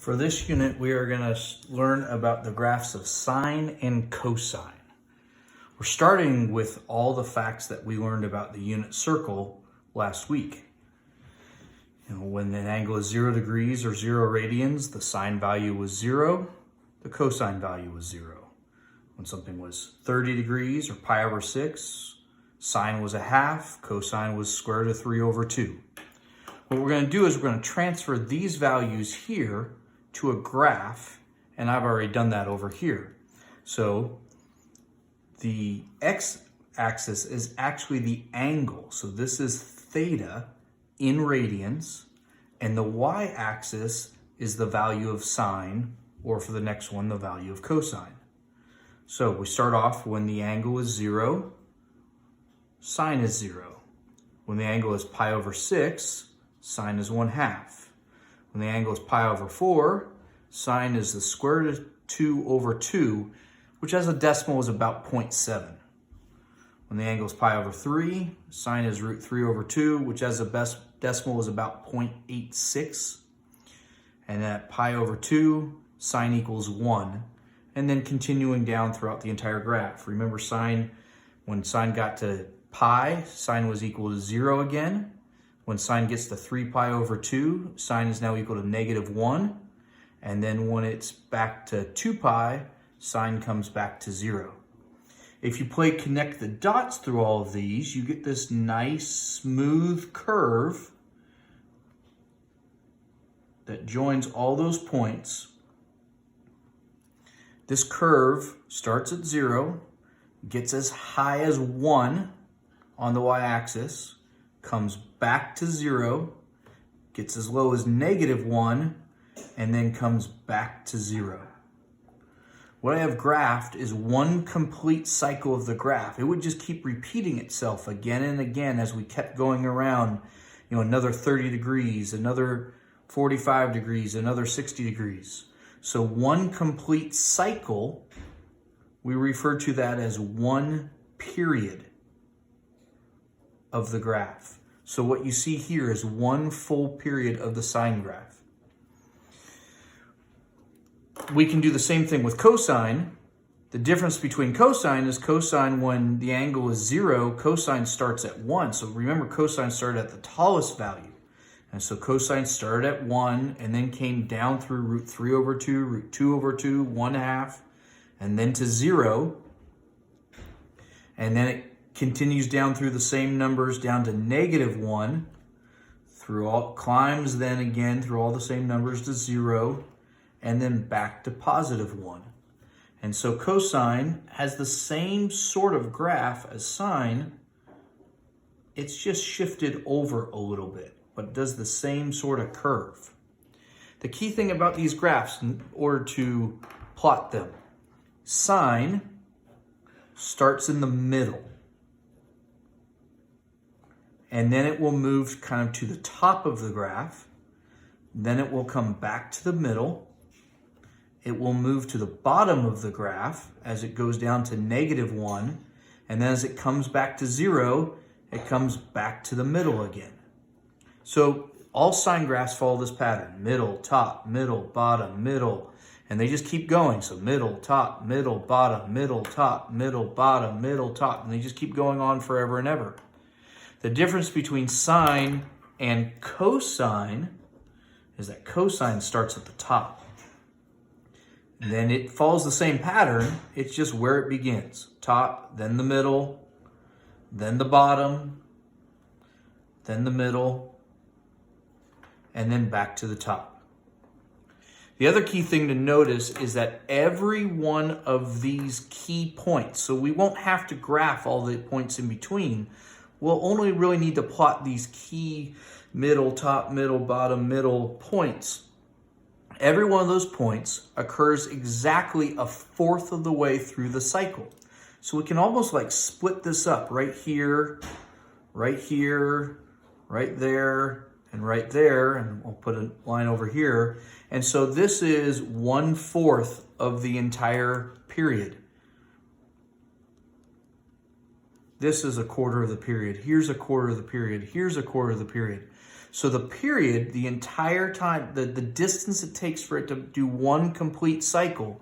For this unit, we are going to learn about the graphs of sine and cosine. We're starting with all the facts that we learned about the unit circle last week. When an angle is 0 degrees or 0 radians, the sine value was 0, the cosine value was 0. When something was 30 degrees or pi over 6, sine was a half, cosine was square root of 3 over 2. What we're going to do is we're going to transfer these values here to a graph, and I've already done that over here. So the x-axis is actually the angle. So this is theta in radians, and the y-axis is the value of sine, or for the next one, the value of cosine. So we start off when the angle is 0, sine is 0. When the angle is pi over 6, sine is 1/2. When the angle is pi over 4, sine is the square root of 2 over 2, which as a decimal is about 0.7. When the angle is pi over 3, sine is root 3 over 2, which as a decimal is about 0.86. And at pi over 2, sine equals 1. And then continuing down throughout the entire graph. Remember sine, when sine got to pi, sine was equal to 0 again. When sine gets to 3 pi over 2, sine is now equal to -1. And then when it's back to 2 pi, sine comes back to 0. If you connect the dots through all of these, you get this nice smooth curve that joins all those points. This curve starts at 0, gets as high as 1 on the y-axis, comes back to 0, gets as low as -1, and then comes back to 0. What I have graphed is one complete cycle of the graph. It would just keep repeating itself again and again as we kept going around, another 30 degrees, another 45 degrees, another 60 degrees. So one complete cycle, we refer to that as one period of the graph. So what you see here is one full period of the sine graph. We can do the same thing with cosine. The difference between cosine is cosine, when the angle is 0, cosine starts at 1. So remember, cosine started at the tallest value. And so cosine started at 1 and then came down through root 3 over 2, root 2 over 2, 1/2, and then to 0. And then it continues down through the same numbers down to -1, climbs then again through all the same numbers to 0, and then back to +1. And so cosine has the same sort of graph as sine. It's just shifted over a little bit, but does the same sort of curve. The key thing about these graphs, in order to plot them, sine starts in the middle, and then it will move kind of to the top of the graph. Then it will come back to the middle. It will move to the bottom of the graph as it goes down to -1. And then as it comes back to 0, it comes back to the middle again. So all sine graphs follow this pattern: middle, top, middle, bottom, middle. And they just keep going. So middle, top, middle, bottom, middle, top, middle, bottom, middle, top. And they just keep going on forever and ever. The difference between sine and cosine is that cosine starts at the top. Then it follows the same pattern. It's just where it begins. Top, then the middle, then the bottom, then the middle, and then back to the top. The other key thing to notice is that every one of these key points, so we won't have to graph all the points in between. We'll only really need to plot these key middle, top, middle, bottom, middle points. Every one of those points occurs exactly 1/4 of the way through the cycle. So we can almost split this up right here, right here, right there, and right there. And we'll put a line over here. And so this is 1/4 of the entire period. This is 1/4 of the period. Here's 1/4 of the period. Here's 1/4 of the period. So the period, the entire time, the distance it takes for it to do one complete cycle,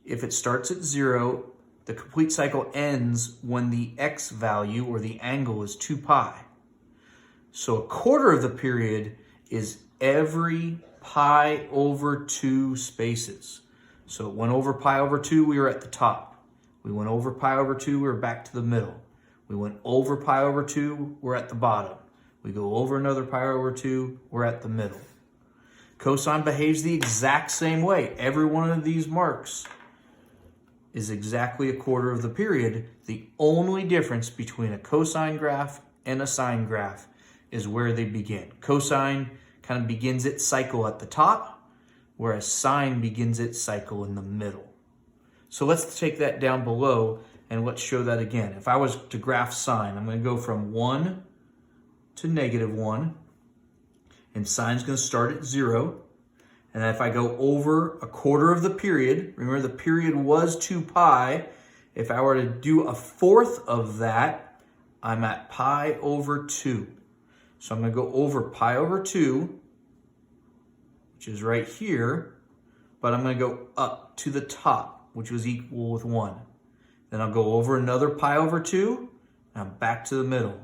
if it starts at 0, the complete cycle ends when the x value or the angle is 2 pi. So a quarter of the period is every pi over 2 spaces. So it went over pi over 2, we were at the top. We went over pi over 2, we were back to the middle. We went over pi over 2, we're at the bottom. We go over another pi over 2, we're at the middle. Cosine behaves the exact same way. Every one of these marks is exactly a quarter of the period. The only difference between a cosine graph and a sine graph is where they begin. Cosine kind of begins its cycle at the top, whereas sine begins its cycle in the middle. So let's take that down below and let's show that again. If I was to graph sine, I'm going to go from 1 to -1, and sine's going to start at 0. And if I go over a quarter of the period, remember the period was 2 pi. If I were to do a fourth of that, I'm at pi over 2. So I'm going to go over pi over 2, which is right here, but I'm going to go up to the top, which was equal with 1. Then I'll go over another pi over 2, and I'm back to the middle.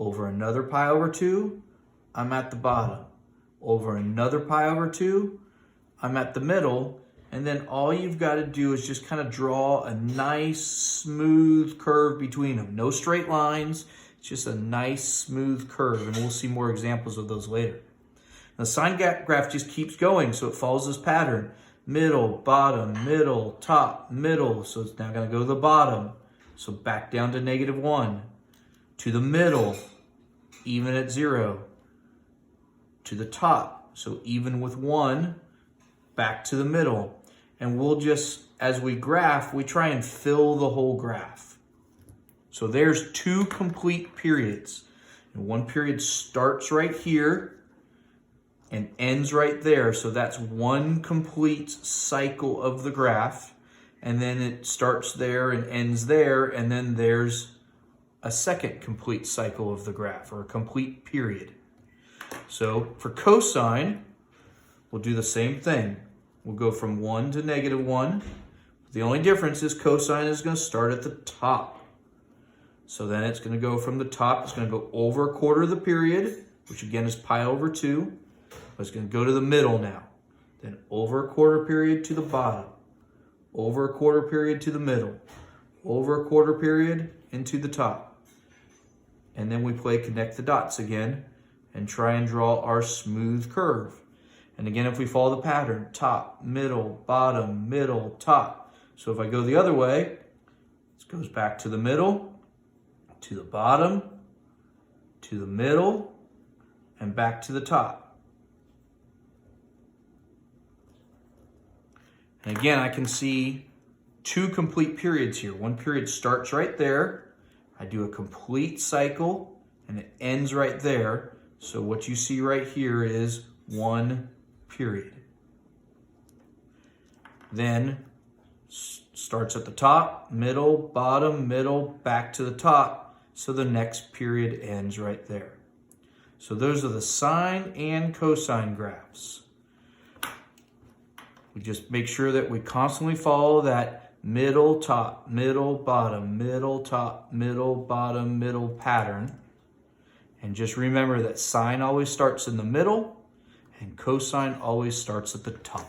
Over another pi over 2, I'm at the bottom. Over another pi over 2, I'm at the middle. And then all you've got to do is just kind of draw a nice smooth curve between them. No straight lines, it's just a nice smooth curve. And we'll see more examples of those later. The sine graph just keeps going, so it follows this pattern. Middle, bottom, middle, top, middle. So it's now going to go to the bottom. So back down to -1. To the middle, even at 0. To the top, so even with 1, back to the middle. And we'll just, as we graph, we try and fill the whole graph. So there's 2 complete periods. And one period starts right here and ends right there. So that's one complete cycle of the graph. And then it starts there and ends there. And then there's a second complete cycle of the graph, or a complete period. So for cosine, we'll do the same thing. We'll go from 1 to -1. The only difference is cosine is going to start at the top. So then it's going to go from the top, it's going to go over a quarter of the period, which again is pi over 2. But it's going to go to the middle now. Then over a quarter period to the bottom. Over a quarter period to the middle. Over a quarter period into the top. And then we play connect the dots again and try and draw our smooth curve. And again, if we follow the pattern, top, middle, bottom, middle, top. So if I go the other way, it goes back to the middle, to the bottom, to the middle, and back to the top. And again, I can see 2 complete periods here. One period starts right there. I do a complete cycle and it ends right there. So what you see right here is 1 period. Then starts at the top, middle, bottom, middle, back to the top. So the next period ends right there. So those are the sine and cosine graphs. We just make sure that we constantly follow that middle, top, middle, bottom, middle, top, middle, bottom, middle pattern. And just remember that sine always starts in the middle and cosine always starts at the top.